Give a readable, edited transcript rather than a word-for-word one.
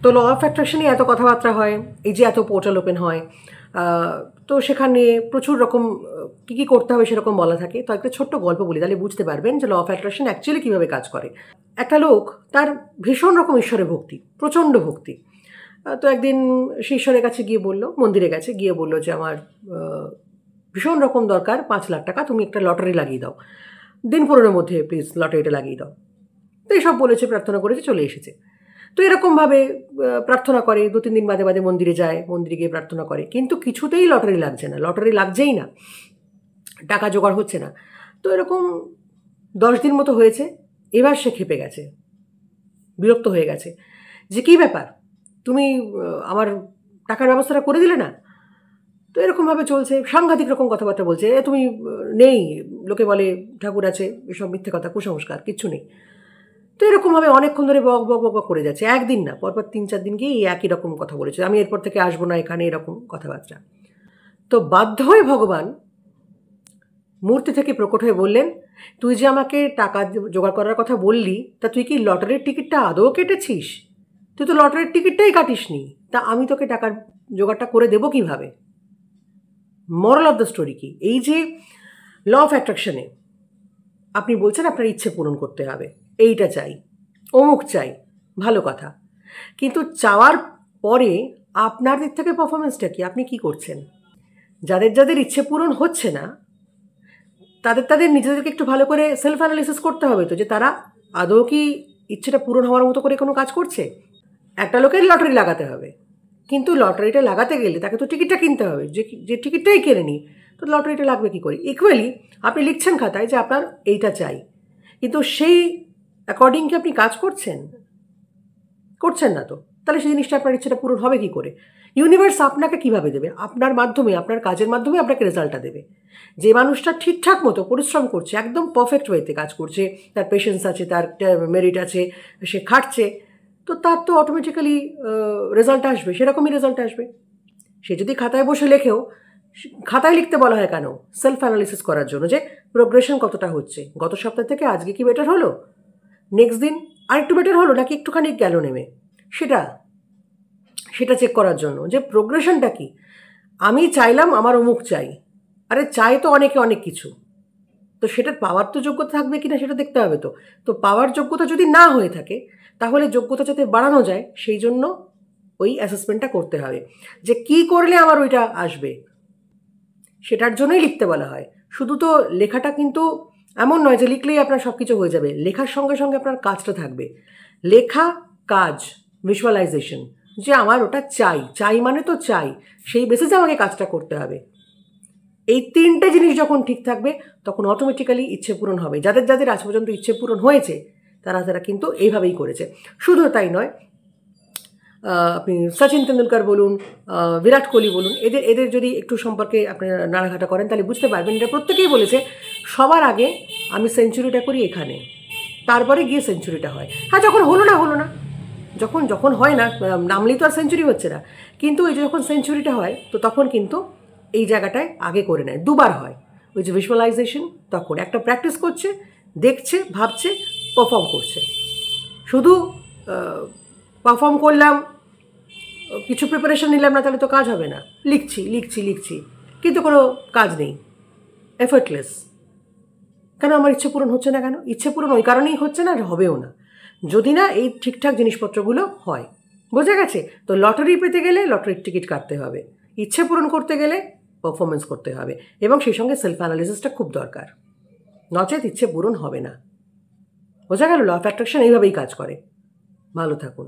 তো law of অ্যাট্রাকশনে এত কথাবার্তা হয়, এই যে এত পোর্টাল ওপেন হয়, তো সেখানে প্রচুর রকম কী কী করতে হবে সেরকম বলা থাকে। তো একটা ছোট্ট গল্প বলি, তাহলে বুঝতে পারবেন যে ল অফ অ্যাট্রাকশন অ্যাকচুয়ালি কীভাবে কাজ করে। একটা লোক, তার ভীষণ রকম ঈশ্বরে ভক্তি, প্রচণ্ড ভক্তি। তো একদিন সে ঈশ্বরের কাছে গিয়ে বলল, মন্দিরে গেছে, গিয়ে বলল যে আমার ভীষণ রকম দরকার 5 লাখ টাকা, তুমি একটা লটারি লাগিয়ে দাও, দিন 15-এর মধ্যে প্লিজ লটারিটা লাগিয়ে দাও। তো এইসব বলেছে, প্রার্থনা করেছে, চলে এসেছে। তো এরকমভাবে প্রার্থনা করে, 2-3 দিন বাদে বাদে মন্দিরে যায়, মন্দিরে গিয়ে প্রার্থনা করে, কিন্তু কিছুতেই লটারি লাগছে না, লটারি লাগছেই না, টাকা জোগাড় হচ্ছে না। তো এরকম 10 দিন মতো হয়েছে। এবার সে ক্ষেপে গেছে, বিরক্ত হয়ে গেছে যে কী ব্যাপার, তুমি আমার টাকার ব্যবস্থাটা করে দিলে না। তো এরকমভাবে চলছে, সাংঘাতিক রকম কথাবার্তা বলছে, তুমি নেই, লোকে বলে ঠাকুর আছে, এসব মিথ্যে কথা, কুসংস্কার, কিচ্ছু নেই। তো এরকমভাবে অনেকক্ষণ ধরে বক বক বক বক করে যাচ্ছে, একদিন না, পরপর 3-4 দিন গিয়ে এই একই রকম কথা বলেছে, আমি এরপর থেকে আসবো না এখানে, এরকম কথাবার্তা। তো বাধ্য হয়ে ভগবান মূর্তি থেকে প্রকট হয়ে বললেন, তুই যে আমাকে টাকা জোগাড় করার কথা বললি, তা তুই কি লটারির টিকিটটা আদৌ কেটেছিস? তুই তো লটারির টিকিটটাই কাটিসনি, তা আমি তোকে টাকার জোগাড়টা করে দেবো কীভাবে? মরাল অফ দ্য স্টোরি কি? এই যে ল অফ অ্যাট্রাকশনে আপনি বলছেন আপনার ইচ্ছে পূরণ করতে হবে, এইটা চাই, অমুক চাই, ভালো কথা, কিন্তু চাওয়ার পরে আপনার দিক থেকে পারফরমেন্সটা কি? আপনি কি করছেন? যাদের যাদের ইচ্ছে পূরণ হচ্ছে না, তাদের নিজেদেরকে একটু ভালো করে সেলফ অ্যানালিসিস করতে হবে তো, যে তারা আদৌ কি ইচ্ছেটা পূরণ হওয়ার মতো করে কোনো কাজ করছে। একটা লোকের লটারি লাগাতে হবে, কিন্তু লটারিটা লাগাতে গেলে তাকে তো টিকিটটা কিনতে হবে, যে টিকিটটাই কেনে নি, তো লটারিটা লাগবে কী করে? ইকুয়ালি আপনি লিখছেন খাতায় যে আপনার এইটা চাই, কিন্তু সেই অ্যাকর্ডিং কি আপনি কাজ করছেন? করছেন না তো, তাহলে সেই জিনিসটা আপনার ইচ্ছেটা পূরণ হবে কী করে? ইউনিভার্স আপনাকে কীভাবে দেবে? আপনার মাধ্যমে, আপনার কাজের মাধ্যমে আপনাকে রেজাল্টটা দেবে। যে মানুষটা ঠিকঠাক মতো পরিশ্রম করছে, একদম পারফেক্ট ওয়েতে কাজ করছে, তার পেশেন্স আছে, তার মেরিট আছে, সে খাটছে, তো তার তো অটোমেটিক্যালি রেজাল্ট আসবে, সেরকমই রেজাল্ট আসবে। সে যদি খাতায় বসে লেখেও, খাতায় লিখতে বলা হয় কেন? সেলফ অ্যানালিসিস করার জন্য, যে প্রোগ্রেশন কতটা হচ্ছে, গত সপ্তাহ থেকে আজকে কি বেটার হলো, নেক্সট দিন আরেকটু বেটার হলো নাকি একটুখানি গেল নেমে, সেটা চেক করার জন্য যে প্রোগ্রেশনটা কি। আমি চাইলাম আমার অমুক চাই, আরে চাই তো অনেকে অনেক কিছু, তো সেটার পাওয়ার তো যোগ্যতা থাকবে কিনা সেটা দেখতে হবে। তো পাওয়ার যোগ্যতা যদি না হয়ে থাকে, তাহলে যোগ্যতা যাতে বাড়ানো যায় সেই জন্য ওই অ্যাসেসমেন্টটা করতে হবে, যে কি করলে আমার ওইটা আসবে, সেটার জন্যই লিখতে বলা হয়। শুধু তো লেখাটা কিন্তু এমন নয় যে লিখলেই আপনার সব কিছু হয়ে যাবে, লেখার সঙ্গে সঙ্গে আপনার কাজটা থাকবে। লেখা, কাজ, ভিজুয়ালাইজেশন, যে আমার ওটা চাই মানে তো চাই, সেই বেসিসে আমাকে কাজটা করতে হবে। এই 3টে জিনিস যখন ঠিক থাকবে, তখন অটোমেটিক্যালি ইচ্ছে পূরণ হবে। যাদের যাদের আজ পর্যন্ত ইচ্ছে পূরণ হয়েছে, তারা কিন্তু এইভাবেই করেছে। শুধু তাই নয়, আপনি সচিন তেন্ডুলকর বলুন, বিরাট কোহলি বলুন, এদের যদি একটু সম্পর্কে আপনি নাড়াঘাটা করেন, তাহলে বুঝতে পারবেন এটা প্রত্যেকেই বলেছে, সবার আগে আমি সেঞ্চুরিটা করি এখানে, তারপরে গিয়ে সেঞ্চুরিটা হয়। হ্যাঁ, যখন হলো না, যখন হয় না, নামলেই তো আর সেঞ্চুরি হচ্ছে না, কিন্তু এই যে যখন সেঞ্চুরিটা হয়, তো তখন কিন্তু এই জায়গাটায় আগে করে নেয়, দুবার হয়। ওই যে ভিজুয়ালাইজেশন, তখন একটা প্র্যাকটিস করছে, দেখছে, ভাবছে, পারফর্ম করছে। শুধু পারফর্ম করলাম, কিছু প্রিপারেশন নিলাম না, তাহলে তো কাজ হবে না। লিখছি, কিন্তু কোনো কাজ নেই, এফর্টলেস। কেন আমার ইচ্ছে পূরণ হচ্ছে না? কেন ইচ্ছে পূরণ ওই কারণেই হচ্ছে না, হবেও না যদি না এই ঠিকঠাক জিনিসপত্রগুলো হয়। বোঝা গেছে? তো লটারি পেতে গেলে লটারির টিকিট কাটতে হবে, ইচ্ছে পূরণ করতে গেলে পারফরমেন্স করতে হবে, এবং সেই সঙ্গে সেলফ অ্যানালিসিসটা খুব দরকার, নচেত ইচ্ছে পূরণ হবে না। বোঝা গেল? ল অফ অ্যাট্রাকশন এইভাবেই কাজ করে। ভালো থাকুন।